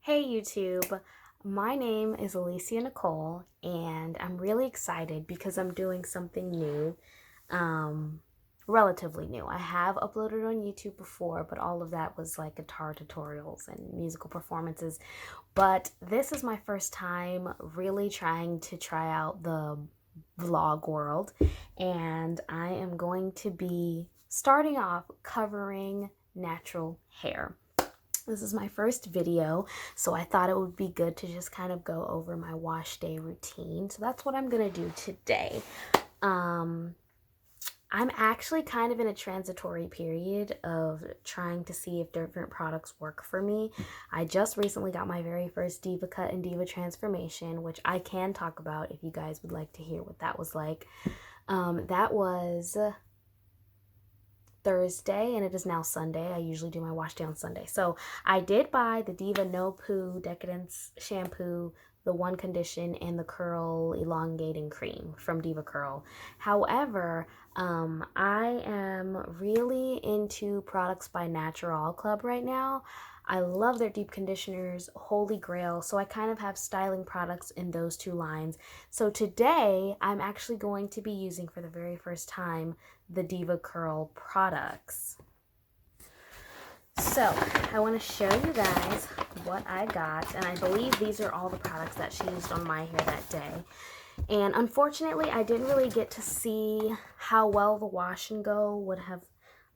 Hey YouTube, my name is Alicia Nicole and I'm really excited because I'm doing something new, relatively new. I have uploaded on YouTube before, but all of that was like guitar tutorials and musical performances. But this is my first time really trying to try out the vlog world, and I am going to be starting off covering natural hair. This is my first video, so I thought it would be good to just kind of go over my wash day routine. So that's what I'm gonna do today. I'm actually kind of in a transitory period of trying to see if different products work for me. I just recently got my very first Diva Cut and Diva Transformation, which I can talk about if you guys would like to hear what that was like. That was Thursday and it is now Sunday. I usually do my wash day on Sunday. So I did buy the Diva No Poo Decadence shampoo, the One Condition, and the Curl Elongating Cream from DevaCurl. However, I am really into products by Natural Club right now. I love their deep conditioners, holy grail, so I kind of have styling products in those two lines. So today, I'm actually going to be using for the very first time the DevaCurl products. So I want to show you guys what I got, and I believe these are all the products that she used on my hair that day. And unfortunately, I didn't really get to see how well the wash and go would have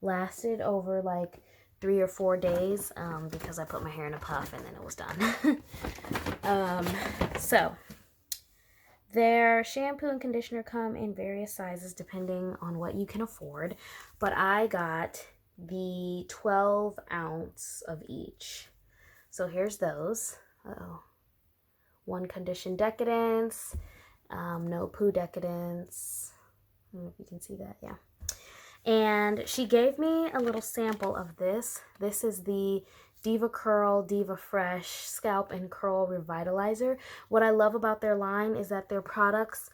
lasted over like 3 or 4 days because I put my hair in a puff and then it was done. So their shampoo and conditioner come in various sizes depending on what you can afford, but I got the 12 ounce of each. So here's those. One Condition Decadence, No Poo Decadence. I don't know if you can see that, yeah. And she gave me a little sample of this. This is the DevaCurl Diva Fresh Scalp and Curl Revitalizer. What I love about their line is that their products,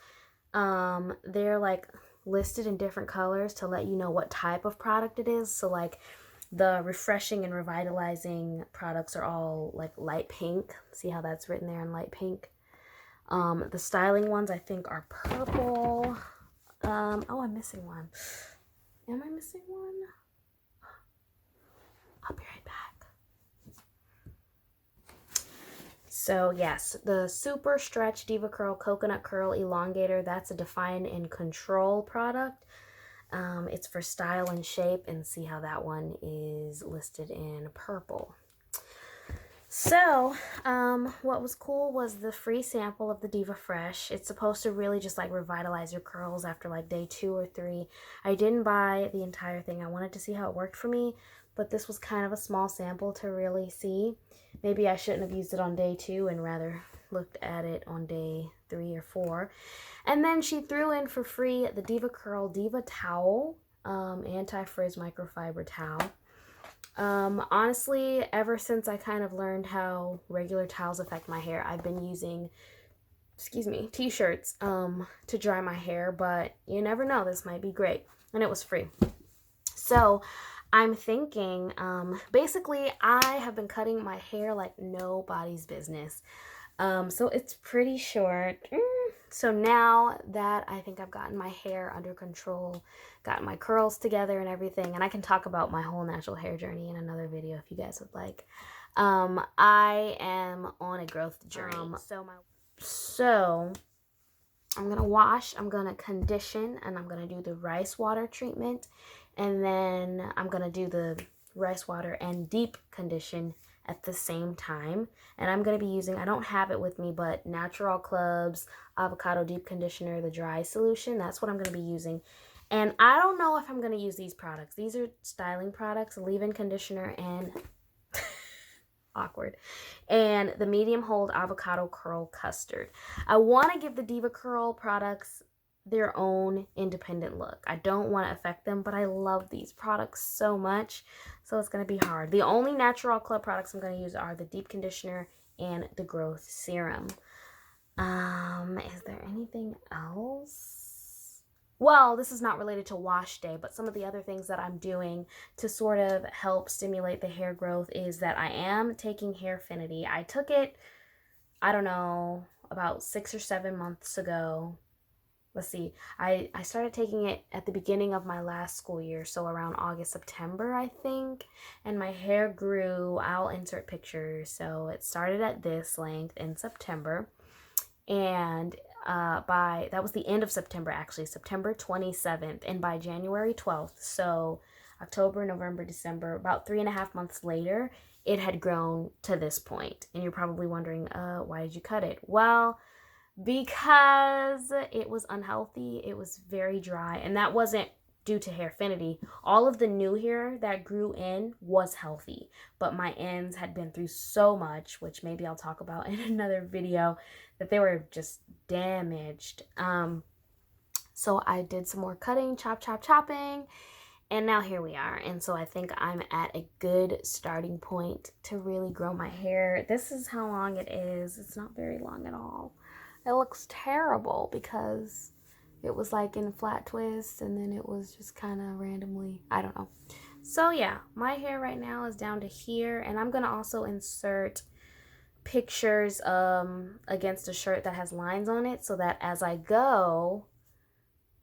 they're like listed in different colors to let you know what type of product it is. So like the refreshing and revitalizing products are all like light pink. See how that's written there in light pink? The styling ones I think are purple. Oh, I'm missing one. Am I missing one? I'll be right back. So yes, the Super Stretch DevaCurl Coconut Curl Elongator, that's a Define and Control product. It's for style and shape, and see how that one is listed in purple. So, what was cool was the free sample of the Diva Fresh. It's supposed to really just like revitalize your curls after like day 2 or 3. I didn't buy the entire thing. I wanted to see how it worked for me, but this was kind of a small sample to really see. Maybe I shouldn't have used it on day 2 and rather looked at it on day 3 or 4. And then she threw in for free the DevaCurl Diva Towel, anti-frizz microfiber towel. Honestly, ever since I kind of learned how regular towels affect my hair, I've been using, t-shirts, to dry my hair, but you never know, this might be great. And it was free. So I'm thinking, basically I have been cutting my hair like nobody's business. So it's pretty short. So now that I think I've gotten my hair under control, got my curls together and everything, and I can talk about my whole natural hair journey in another video if you guys would like. I am on a growth journey. So I'm gonna wash, I'm gonna condition, and I'm gonna do the rice water treatment, and then I'm gonna do the rice water and deep condition at the same time. And I'm going to be using, I don't have it with me, but Natural Club's Avocado Deep Conditioner, the dry solution. That's what I'm going to be using. And I don't know if I'm going to use these products. These are styling products, leave-in conditioner and awkward, and the medium hold avocado curl custard. I want to give the DevaCurl products their own independent look. I don't want to affect them, but I love these products so much, so it's going to be hard. The only Natural Club products I'm going to use are the deep conditioner and the growth serum. Is there anything else? well, this is not related to wash day, but some of the other things that I'm doing to sort of help stimulate the hair growth is that I am taking Hairfinity. I took it, I don't know, about 6 or 7 months ago. Let's see, I started taking it at the beginning of my last school year, so around August, September, I think, and my hair grew. I'll insert pictures. So it started at this length in September, and that was the end of September, actually, September 27th, and by January 12th, so October, November, December, about 3.5 months later, it had grown to this point. And you're probably wondering, why did you cut it? Well, because it was unhealthy. It was very dry, and that wasn't due to Hairfinity. All of the new hair that grew in was healthy, but my ends had been through so much, which maybe I'll talk about in another video, that they were just damaged. So I did some more cutting, chopping, and now here we are. And so I think I'm at a good starting point to really grow my hair. This is how long it is. It's not very long at all. It looks terrible because it was like in a flat twist, and then it was just kind of randomly, I don't know. So yeah, my hair right now is down to here, and I'm going to also insert pictures against a shirt that has lines on it, so that as I go,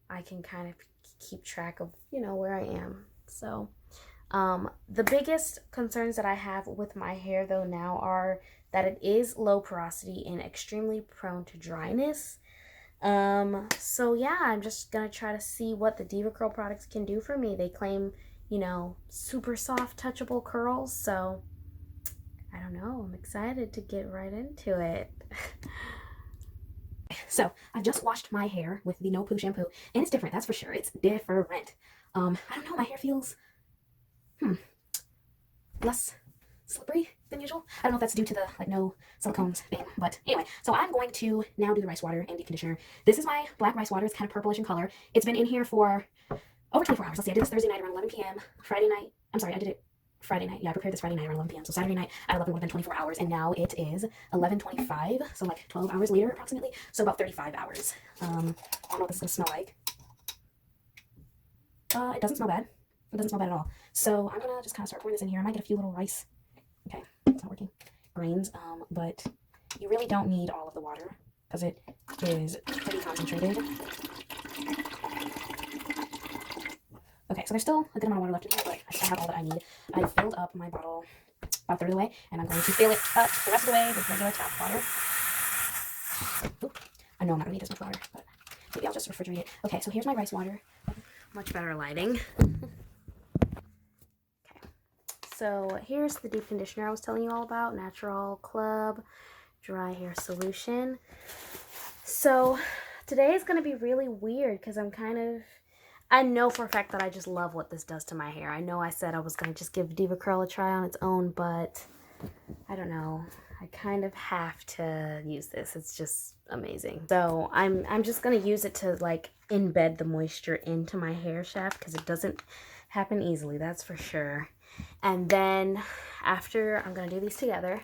I can kind of keep track of, you know, where I am. So the biggest concerns that I have with my hair though now are that it is low porosity and extremely prone to dryness. So yeah, I'm just gonna try to see what the DevaCurl products can do for me. They claim, you know, super soft touchable curls, so I don't know, I'm excited to get right into it. So I've just washed my hair with the No Poo shampoo, and it's different, that's for sure. It's different. I don't know, my hair feels less slippery than usual. I don't know if that's due to the like no silicones thing, but anyway, so I'm going to now do the rice water and deep conditioner. This is my black rice water. It's kind of purplish in color. It's been in here for over 24 hours. Let's see, I did this Thursday night around 11 p.m. Friday night, I'm sorry, I did it Friday night. Yeah, I prepared this Friday night around 11 p.m. So Saturday night at 11 would have been 24 hours, and now it is 11:25, so like 12 hours later approximately, so about 35 hours. I don't know what this is gonna smell like. It doesn't smell bad. It doesn't smell bad at all. So I'm gonna just kind of start pouring this in here. I might get a few little rice. Okay, it's not working. Grains, but you really don't need all of the water because it is pretty concentrated. Okay, so there's still a good amount of water left in here, but I have all that I need. I filled up my bottle about a third of the way, and I'm going to fill it up the rest of the way with regular tap water. Oop. I know I'm not gonna need this much water, but maybe I'll just refrigerate it. Okay, so here's my rice water. Much better lighting. So here's the deep conditioner I was telling you all about, Natural Club Dry Hair Solution. So today is going to be really weird because I know for a fact that I just love what this does to my hair. I know I said I was going to just give DevaCurl a try on its own, but I don't know. I kind of have to use this. It's just amazing. So I'm just going to use it to like embed the moisture into my hair shaft because it doesn't happen easily, that's for sure. And then after, I'm going to do these together.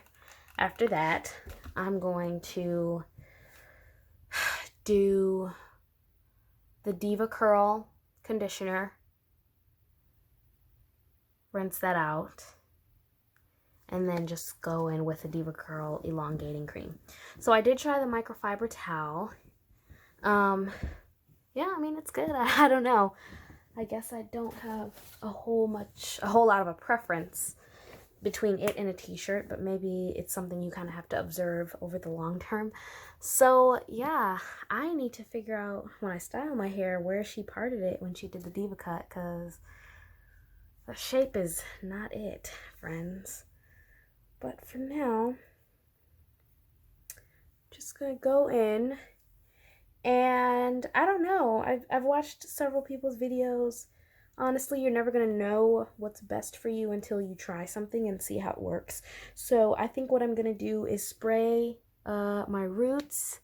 After that, I'm going to do the DevaCurl conditioner, rinse that out, and then just go in with the DevaCurl elongating cream. So I did try the microfiber towel. Yeah, I mean, it's good. I don't know. I guess I don't have a whole lot of a preference between it and a t-shirt, but maybe it's something you kind of have to observe over the long term. So yeah, I need to figure out when I style my hair where she parted it when she did the Diva cut, because the shape is not it, friends. But for now, just gonna go in. And I don't know, I've watched several people's videos. Honestly, you're never going to know what's best for you until you try something and see how it works. So I think what I'm going to do is spray my roots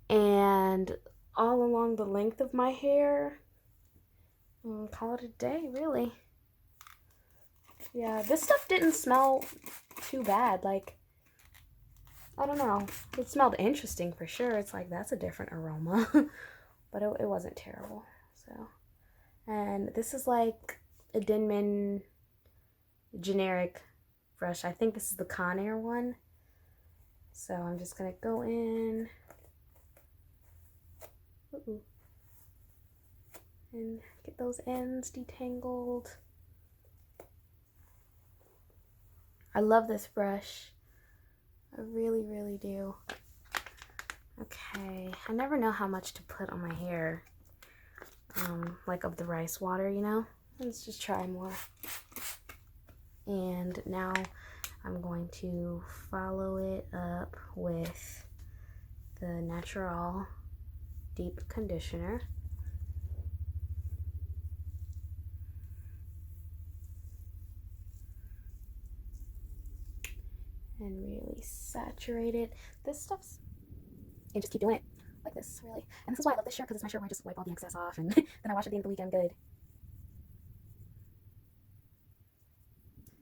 and all along the length of my hair. And call it a day, really. Yeah, this stuff didn't smell too bad. Like, I don't know. It smelled interesting for sure. It's like, that's a different aroma. But it wasn't terrible. So So, and this is like a Denman generic brush. I think this is the Conair one. So I'm just gonna go in and get those ends detangled. I love this brush. I really, really do. Okay, I never know how much to put on my hair. Like of the rice water, you know? Let's just try more. And now I'm going to follow it up with the Natural Deep Conditioner. And really saturate it. This stuff's... And just keep doing it like this, really. And this is why I love this shirt, because it's my shirt where I just wipe all the excess off and then I wash it at the end of the week and I'm good.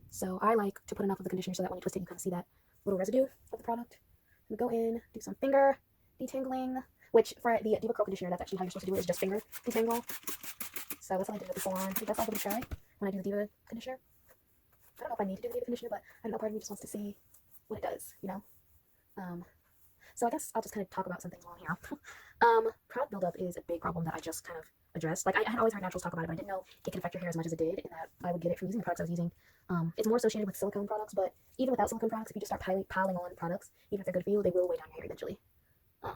So I like to put enough of the conditioner so that when you twist it, you kind of see that little residue of the product. I'm gonna go in, do some finger detangling, which for the DevaCurl conditioner, that's actually how you're supposed to do it, is just finger detangle. So that's what I did with the salon. I think that's all I'm gonna try when I do the Deva conditioner. I don't know if I need to do the Deva conditioner, but I know part of me just wants to see what it does, you know? So I guess I'll just kind of talk about something while I'm here. Product buildup is a big problem that I just kind of addressed. Like, I had always heard naturals talk about it, but I didn't know it can affect your hair as much as it did, and that I would get it from using the products I was using. It's more associated with silicone products, but even without silicone products, if you just start piling on products, even if they're good for you, they will weigh down your hair eventually. And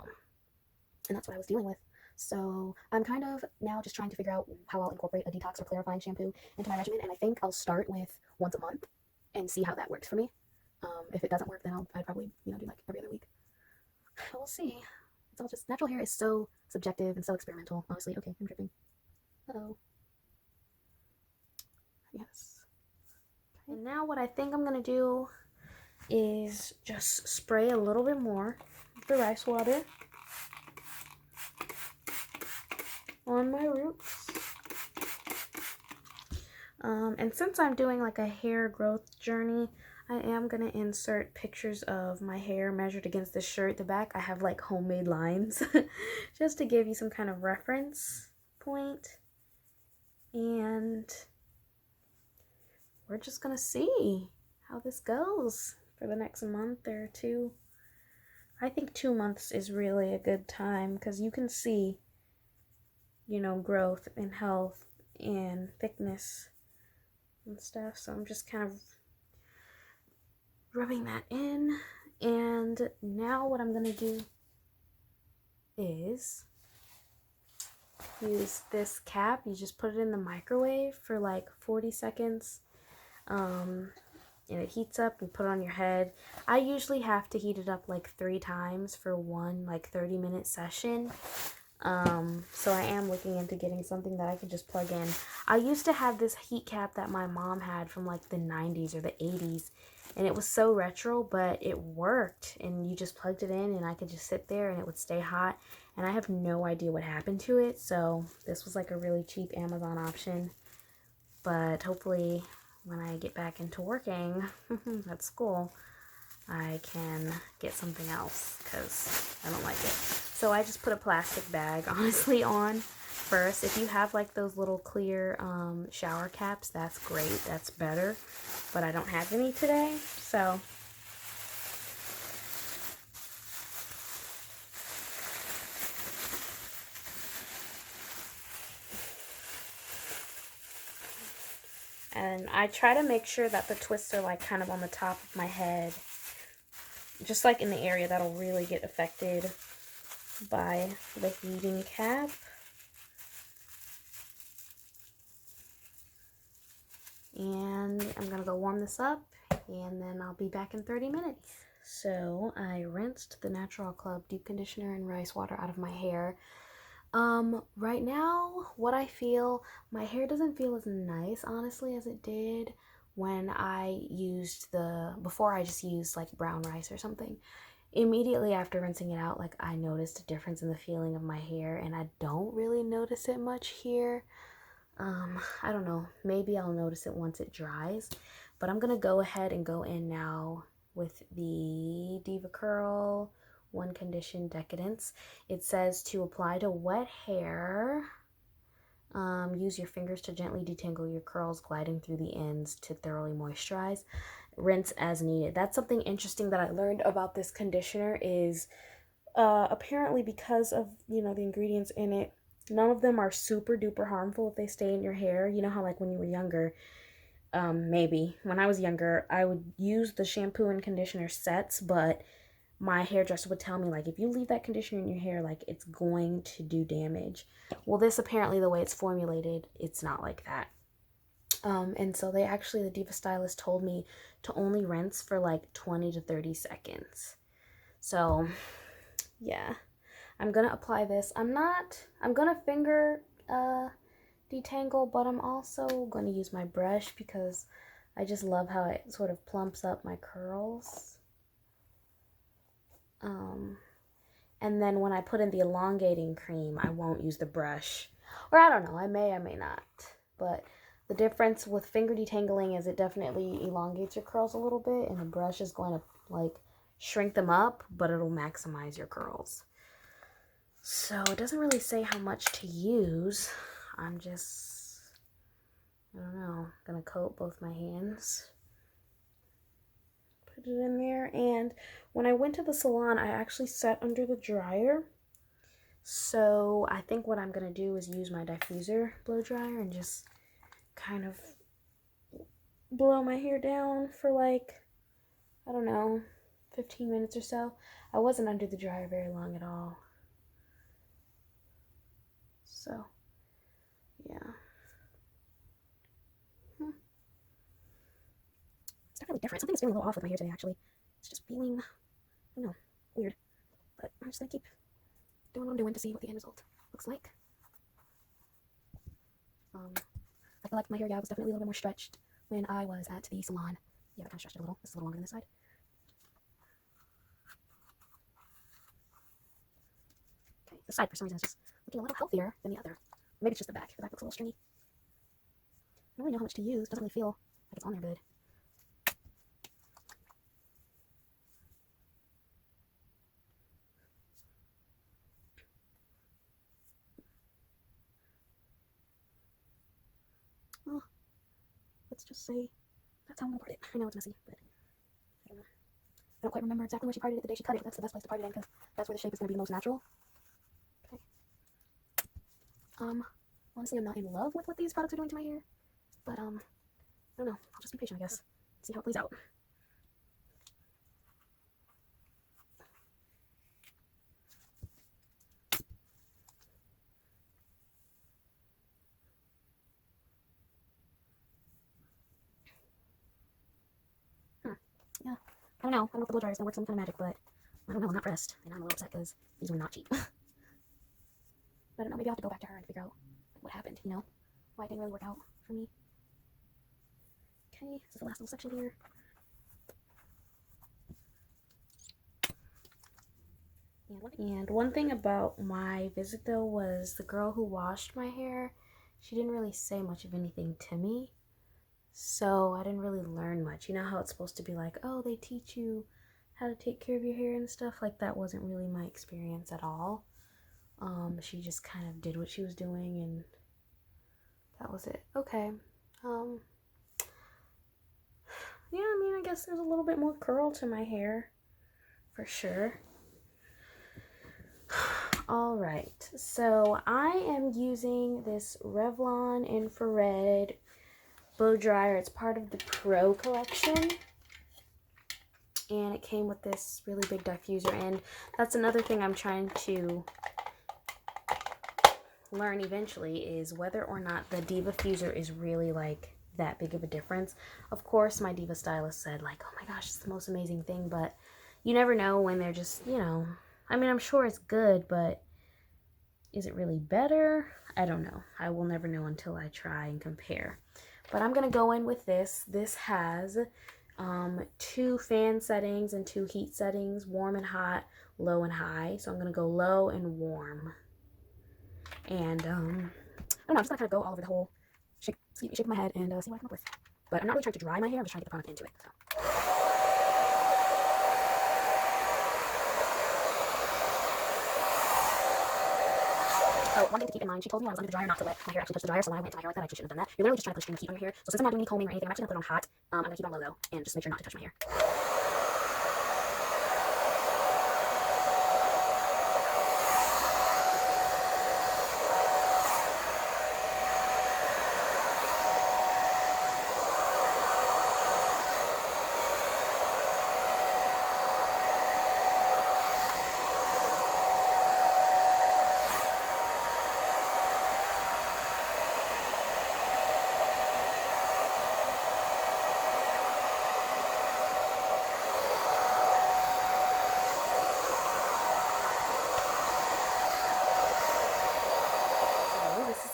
that's what I was dealing with. So I'm kind of now just trying to figure out how I'll incorporate a detox or clarifying shampoo into my regimen, and I think I'll start with once a month and see how that works for me. If it doesn't work, then I'd probably, do like every other week. We'll see. It's all just, natural hair is so subjective and so experimental, honestly. Okay, I'm dripping. Uh-oh. Yes. Okay. And now what I think I'm gonna do is just spray a little bit more of the rice water on my roots. And since I'm doing like a hair growth journey, I am going to insert pictures of my hair measured against the shirt. The back, I have like homemade lines just to give you some kind of reference point. And we're just going to see how this goes for the next month or two. I think 2 months is really a good time because you can see, growth and health and thickness and stuff. So I'm just kind of rubbing that in. And now what I'm gonna do is use this cap. You just put it in the microwave for like 40 seconds, and it heats up. And put it on your head. I usually have to heat it up like 3 times for one like 30-minute session. So I am looking into getting something that I can just plug in. I used to have this heat cap that my mom had from like the 90s or the 80s, and it was so retro, but it worked, and you just plugged it in and I could just sit there and it would stay hot, and I have no idea what happened to it. So this was like a really cheap Amazon option, but hopefully when I get back into working at school, I can get something else because I don't like it. So I just put a plastic bag, honestly, on first. If you have like those little clear shower caps, that's great. That's better. But I don't have any today, so. And I try to make sure that the twists are like kind of on the top of my head, just like in the area that'll really get affected by the heating cap. And I'm gonna go warm this up, and then I'll be back in 30 minutes. So I rinsed the Natural Club deep conditioner and rice water out of my hair. Right now, what I feel, my hair doesn't feel as nice, honestly, as it did when I used before I just used like brown rice or something. Immediately after rinsing it out, like I noticed a difference in the feeling of my hair, and I don't really notice it much here. I don't know, maybe I'll notice it once it dries, but I'm gonna go ahead and go in now with the DevaCurl One Condition Decadence. It says to apply to wet hair Use your fingers to gently detangle your curls, gliding through the ends to thoroughly moisturize. Rinse as needed. That's something interesting that I learned about this conditioner is apparently because of, you know, the ingredients in it, none of them are super duper harmful if they stay in your hair. You know how like when you were younger, maybe when I was younger, I would use the shampoo and conditioner sets, but my hairdresser would tell me like if you leave that conditioner in your hair, like it's going to do damage. Well, this apparently the way it's formulated, it's not like that. And so they actually, the Diva stylist told me to only rinse for like 20 to 30 seconds. So yeah, I'm gonna apply this. I'm gonna finger detangle, but I'm also gonna use my brush because I just love how it sort of plumps up my curls. And then when I put in the elongating cream, I won't use the brush. Or I don't know, I may not. But the difference with finger detangling is it definitely elongates your curls a little bit, and the brush is going to like shrink them up, but it'll maximize your curls. So it doesn't really say how much to use. I'm just, I don't know, gonna coat both my hands. Put it in there, and when I went to the salon, I actually sat under the dryer. So I think what I'm gonna do is use my diffuser blow dryer and just kind of blow my hair down for like, I don't know, 15 minutes or so. I wasn't under the dryer very long at all. So, yeah. It's definitely different. Something's feeling a little off with my hair today, actually. It's just feeling, I don't know, weird. But I'm just gonna keep doing what I'm doing to see what the end result looks like. I feel like my hair, yeah, was definitely a little bit more stretched when I was at the salon. Yeah, I kind of stretched it a little. It's a little longer than this side. Okay, this side for some reason is just looking a little healthier than the other. Maybe it's just the back. The back looks a little stringy. I don't really know how much to use. It doesn't really feel like it's on there good. Well, let's just say that's how I'm gonna part it. I know it's messy, but I don't know. I don't quite remember exactly where she parted it the day she cut it. That's the best place to part it in because that's where the shape is gonna be the most natural. Okay. Honestly, I'm not in love with what these products are doing to my hair, but I don't know. I'll just be patient, I guess. See how it plays out. Yeah, I don't know. I don't know if the blow dryer is gonna work some kind of magic, but I don't know. I'm not pressed, and I'm a little upset because these were not cheap. But I don't know. Maybe I'll have to go back to her and figure out what happened. You know, why it didn't really work out for me. Okay, this is the last little section here. And one thing about my visit though was the girl who washed my hair, she didn't really say much of anything to me. So I didn't really learn much. You know how it's supposed to be like, oh, they teach you how to take care of your hair and stuff? Like that wasn't really my experience at all. She just kind of did what she was doing and that was it. Okay. Yeah, I mean, I guess there's a little bit more curl to my hair for sure. Alright, so I am using this Revlon infrared blow dryer. It's part of the Pro collection. And it came with this really big diffuser. And that's another thing I'm trying to learn eventually is whether or not the DevaFuser is really like that big of a difference. Of course, my Diva stylist said like, oh my gosh, it's the most amazing thing. But you never know when they're just, you know, I mean, I'm sure it's good, but is it really better? I don't know. I will never know until I try and compare. But I'm going to go in with this. This has 2 fan settings and 2 heat settings, warm and hot, low and high. So I'm going to go low and warm. And I don't know, I'm just going to kind of go all over the whole, shake my head and see what I come up with. But I'm not really trying to dry my hair. I'm just trying to get the product into it. So. So one thing to keep in mind, she told me I was under the dryer not to let my hair actually touch the dryer, so when I went to my hair like that, I just shouldn't have done that. You're literally just trying to push extreme heat on your hair. So since I'm not doing any combing or anything, I'm actually gonna put it on hot. I'm gonna keep it on low though, and just make sure not to touch my hair.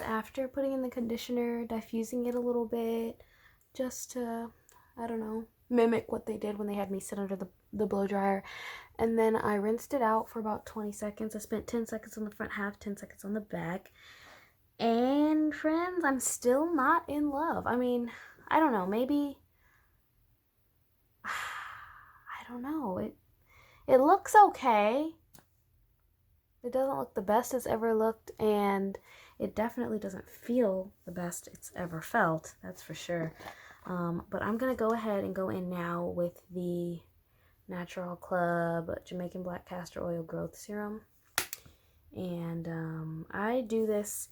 After putting in the conditioner, diffusing it a little bit, just to, I don't know, mimic what they did when they had me sit under the blow dryer. And then I rinsed it out for about 20 seconds. I spent 10 seconds on the front half, 10 seconds on the back. And friends, I'm still not in love. I mean, I don't know, maybe, I don't know. It looks okay. It doesn't look the best it's ever looked, and it definitely doesn't feel the best it's ever felt, that's for sure. But I'm going to go ahead and go in now with the Natural Club Jamaican Black Castor Oil Growth Serum. And I do this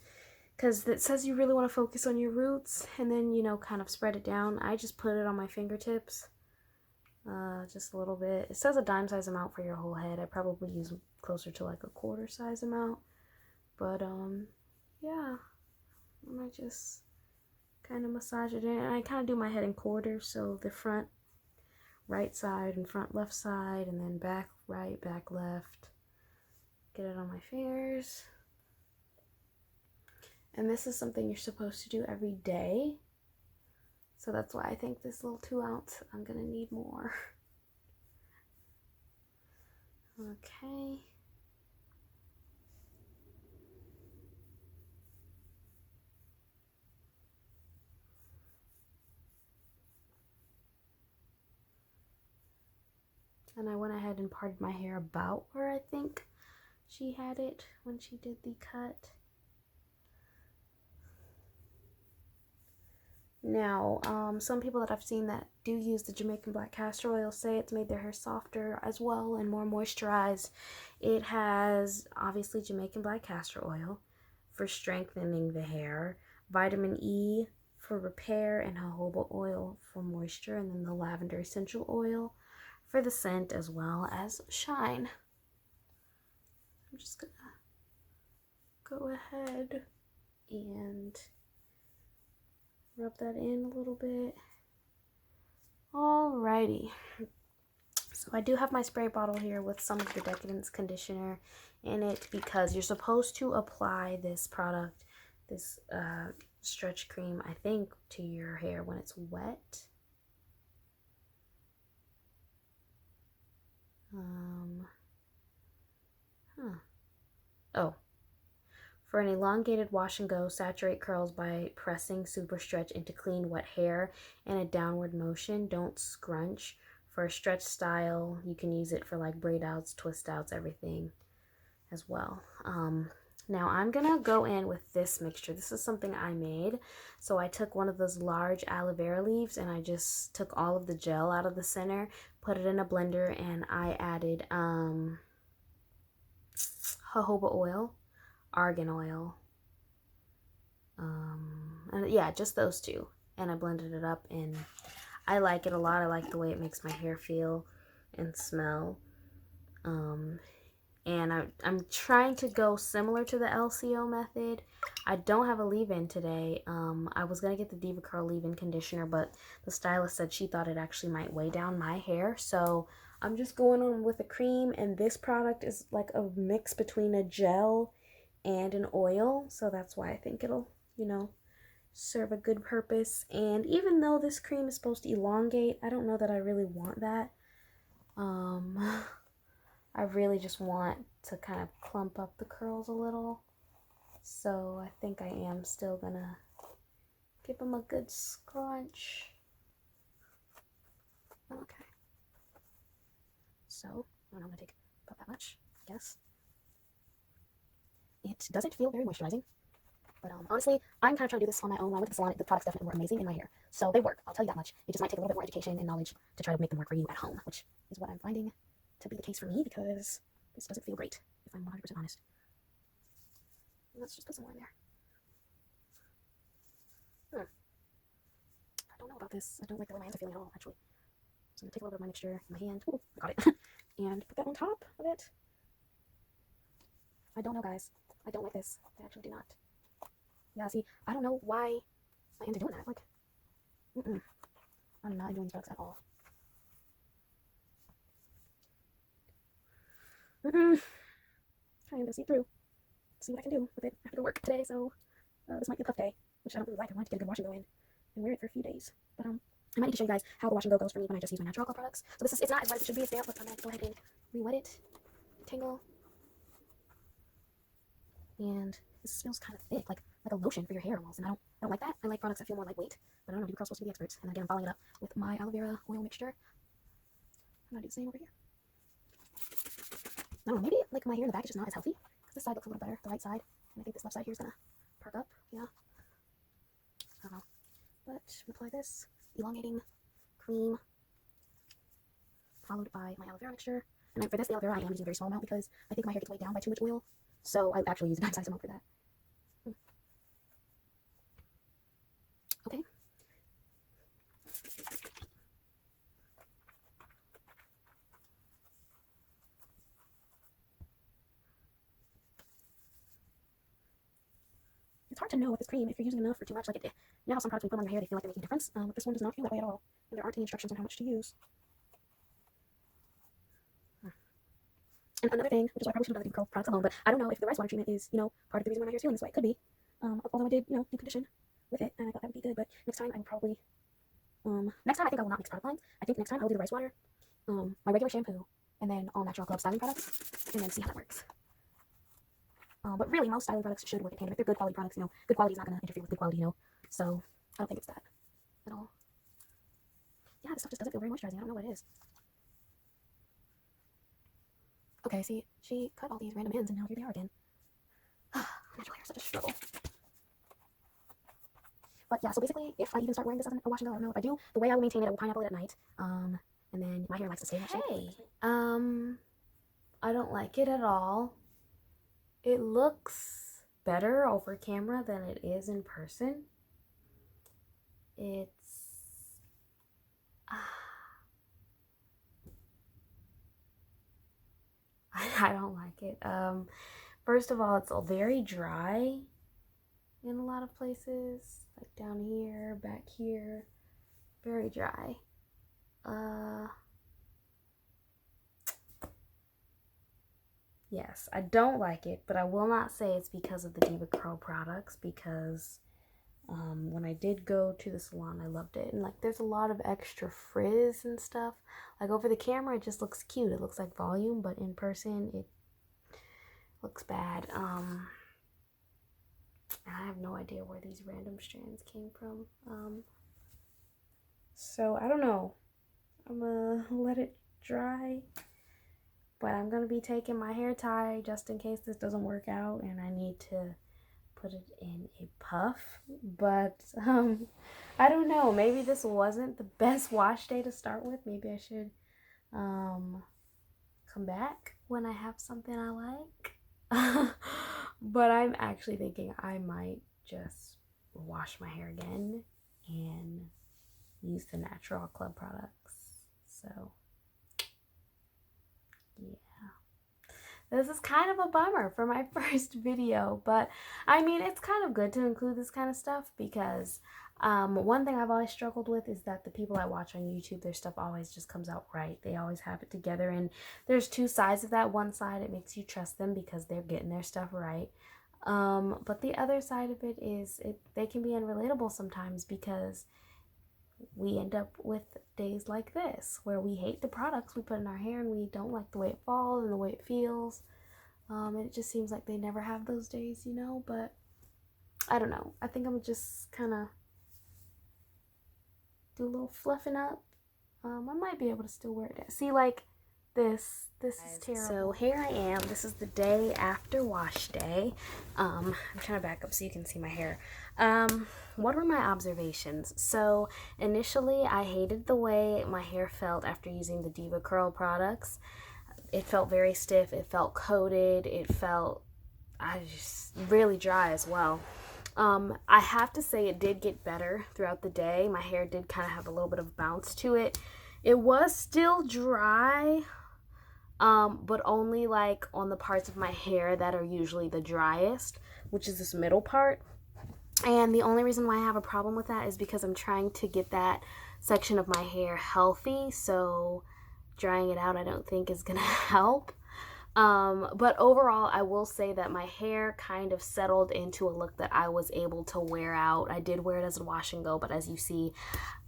because it says you really want to focus on your roots and then, you know, kind of spread it down. I just put it on my fingertips, just a little bit. It says a dime size amount for your whole head. I probably use closer to like a quarter size amount. But yeah, I might just kind of massage it in. And I kind of do my head in quarters, so the front right side and front left side, and then back right, back left. Get it on my fingers. And this is something you're supposed to do every day. So that's why I think this little 2 ounce, I'm gonna need more. Okay. And I went ahead and parted my hair about where I think she had it when she did the cut. Now, some people that I've seen that do use the Jamaican Black Castor Oil say it's made their hair softer as well and more moisturized. It has, obviously, Jamaican Black Castor Oil for strengthening the hair, vitamin E for repair, and jojoba oil for moisture, and then the lavender essential oil for the scent as well as shine. I'm just gonna go ahead and rub that in a little bit. Alrighty. So I do have my spray bottle here with some of the Decadence conditioner in it because you're supposed to apply this product, this stretch cream, I think, to your hair when it's wet. Oh. For an elongated wash and go, saturate curls by pressing super stretch into clean wet hair in a downward motion. Don't scrunch. For a stretch style, you can use it for like braid outs, twist outs, everything as well. Now I'm gonna go in with this mixture. This is something I made. So I took one of those large aloe vera leaves and I just took all of the gel out of the center, put it in a blender, and I added jojoba oil, argan oil, and yeah, just those two, and I blended it up, and I like it a lot. I like the way it makes my hair feel and smell, and I'm trying to go similar to the LCO method. I don't have a leave-in today. I was gonna get the DevaCurl leave-in conditioner, but the stylist said she thought it actually might weigh down my hair, so I'm just going on with a cream, and this product is like a mix between a gel and an oil, so that's why I think it'll, you know, serve a good purpose. And even though this cream is supposed to elongate, I don't know that I really want that. I really just want to kind of clump up the curls a little, so I think I am still gonna give them a good scrunch. Okay, so I'm gonna take about that much, I guess. It doesn't feel very moisturizing. But honestly, I'm kind of trying to do this on my own. When I went to the salon, the products definitely were amazing in my hair. So they work, I'll tell you that much. It just might take a little bit more education and knowledge to try to make them work for you at home, which is what I'm finding to be the case for me, because this doesn't feel great, if I'm 100% honest. Let's just put some more in there. I don't know about this. I don't like the way my hands are feeling at all, actually. So I'm going to take a little bit of my mixture in my hand. Ooh, I got it. And put that on top of it. I don't know, guys. I don't like this. I actually do not. Yeah, see, I don't know why my hands are doing that. Like, I'm not enjoying these products at all. Trying to see through. See what I can do with it after work today. So this might be a puff day, which I don't really like. I want to get a good wash and go in and wear it for a few days. But I might need to show you guys how the wash and go goes for me when I just use my natural alcohol products. So it's not as wet as it should be. It's damp, but I'm gonna go ahead and re-wet it, tangle, and this smells kind of thick, like a lotion for your hair almost. And I don't like that. I like products that feel more lightweight. But I don't know. DevaCurl's supposed to be the experts. And again, I'm following it up with my aloe vera oil mixture. I'm gonna do the same over here. I don't know. Maybe like my hair in the back is just not as healthy, because this side looks a little better, the right side, and I think this left side here is gonna perk up. Yeah. I don't know. But apply this elongating cream, followed by my aloe vera mixture. And for this, the aloe vera I am using a very small amount because I think my hair gets weighed down by too much oil. So I actually use a dime-sized amount for that. Okay. It's hard to know with this cream if you're using enough or too much. Like you know how some products when you put on your hair, they feel like they're making a difference. But this one does not feel that way at all. And there aren't any instructions on how much to use. And another thing, which is why I probably should have done the DevaCurl products alone, but I don't know if the rice water treatment is, part of the reason why my hair is feeling this way. It could be. Although I did, deep condition with it, and I thought that would be good. But next time I will probably, next time I think I will not mix product lines. I think next time I'll do the rice water, my regular shampoo, and then all natural club styling products, and then see how that works. But really, most styling products should work in tandem. If they're good quality products, good quality is not going to interfere with good quality, So I don't think it's that at all. Yeah, this stuff just doesn't feel very moisturizing. I don't know what it is. Okay, see, she cut all these random ends, and now here they are again. Natural hair is such a struggle. But yeah, so basically, if I even start wearing this as a wash and go, I don't know if I do. The way I will maintain it, I will pineapple it at night. And then my hair likes to stay in that shape. Hey, I don't like it at all. It looks better over camera than it is in person. It's I don't like it. First of all, it's very dry in a lot of places, like down here, back here, very dry. Yes, I don't like it, but I will not say it's because of the DevaCurl products, because when I did go to the salon, I loved it. And like, there's a lot of extra frizz and stuff. Like over the camera, it just looks cute. It looks like volume, but in person, it looks bad. And I have no idea where these random strands came from. So I don't know. I'm gonna let it dry. But I'm gonna be taking my hair tie just in case this doesn't work out and I need to put it in a puff. But I don't know, maybe this wasn't the best wash day to start with. Maybe I should come back when I have something I like. But I'm actually thinking I might just wash my hair again and use the natural club products. So yeah, this is kind of a bummer for my first video, but I mean, it's kind of good to include this kind of stuff because one thing I've always struggled with is that the people I watch on YouTube, their stuff always just comes out right. They always have it together, and there's two sides of that. One side, it makes you trust them because they're getting their stuff right. But the other side of it is they can be unrelatable sometimes because we end up with days like this where we hate the products we put in our hair and we don't like the way it falls and the way it feels. And it just seems like they never have those days, but I don't know. I think I'm just kind of do a little fluffing up. I might be able to still wear it. See, like, This is terrible. So here I am. This is the day after wash day. I'm trying to back up so you can see my hair. What were my observations? So initially I hated the way my hair felt after using the DevaCurl products. It felt very stiff. It felt coated. It felt just really dry as well. I have to say it did get better throughout the day. My hair did kind of have a little bit of bounce to it. It was still dry, but only like on the parts of my hair that are usually the driest, which is this middle part. And the only reason why I have a problem with that is because I'm trying to get that section of my hair healthy, so drying it out I don't think is gonna help. But overall, I will say that my hair kind of settled into a look that I was able to wear out. I did wear it as a wash and go, but as you see,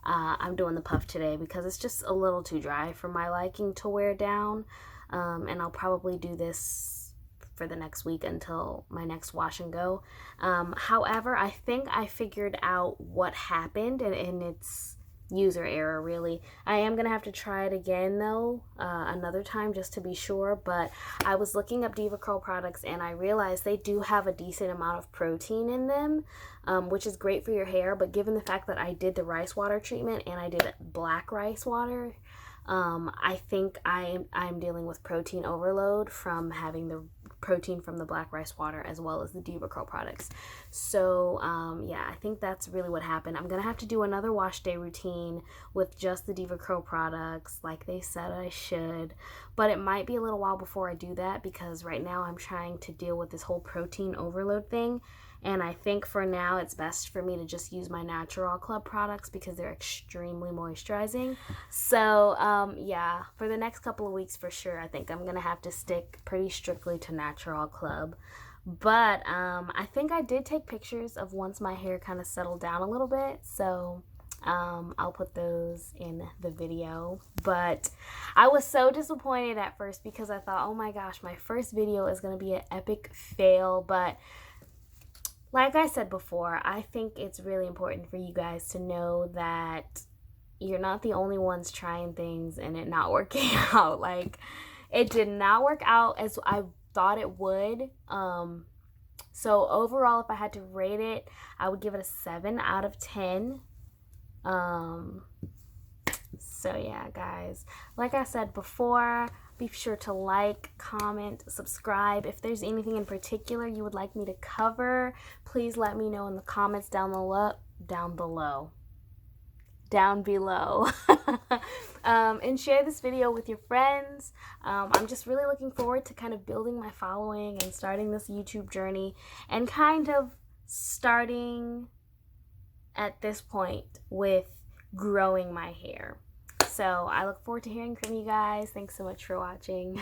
I'm doing the puff today because it's just a little too dry for my liking to wear down. And I'll probably do this for the next week until my next wash and go. However, I think I figured out what happened, and it's user error, really. I am gonna have to try it again though, another time, just to be sure. But I was looking up DevaCurl products and I realized they do have a decent amount of protein in them, which is great for your hair. But given the fact that I did the rice water treatment and I did black rice water, I think I'm dealing with protein overload from having the protein from the black rice water as well as the DevaCurl products. So yeah, I think that's really what happened. I'm gonna have to do another wash day routine with just the DevaCurl products like they said I should, but it might be a little while before I do that because right now I'm trying to deal with this whole protein overload thing. And I think for now it's best for me to just use my Natural Club products because they're extremely moisturizing. So yeah, for the next couple of weeks for sure, I think I'm going to have to stick pretty strictly to Natural Club. But I think I did take pictures of once my hair kind of settled down a little bit. So I'll put those in the video. But I was so disappointed at first because I thought, oh my gosh, my first video is going to be an epic fail. But like I said before, I think it's really important for you guys to know that you're not the only ones trying things and it not working out. Like, it did not work out as I thought it would. So overall, if I had to rate it, I would give it a 7 out of 10. So yeah, guys, like I said before, be sure to like, comment, subscribe. If there's anything in particular you would like me to cover, please let me know in the comments down below. And share this video with your friends. I'm just really looking forward to kind of building my following and starting this YouTube journey and kind of starting at this point with growing my hair. So I look forward to hearing from you guys. Thanks so much for watching.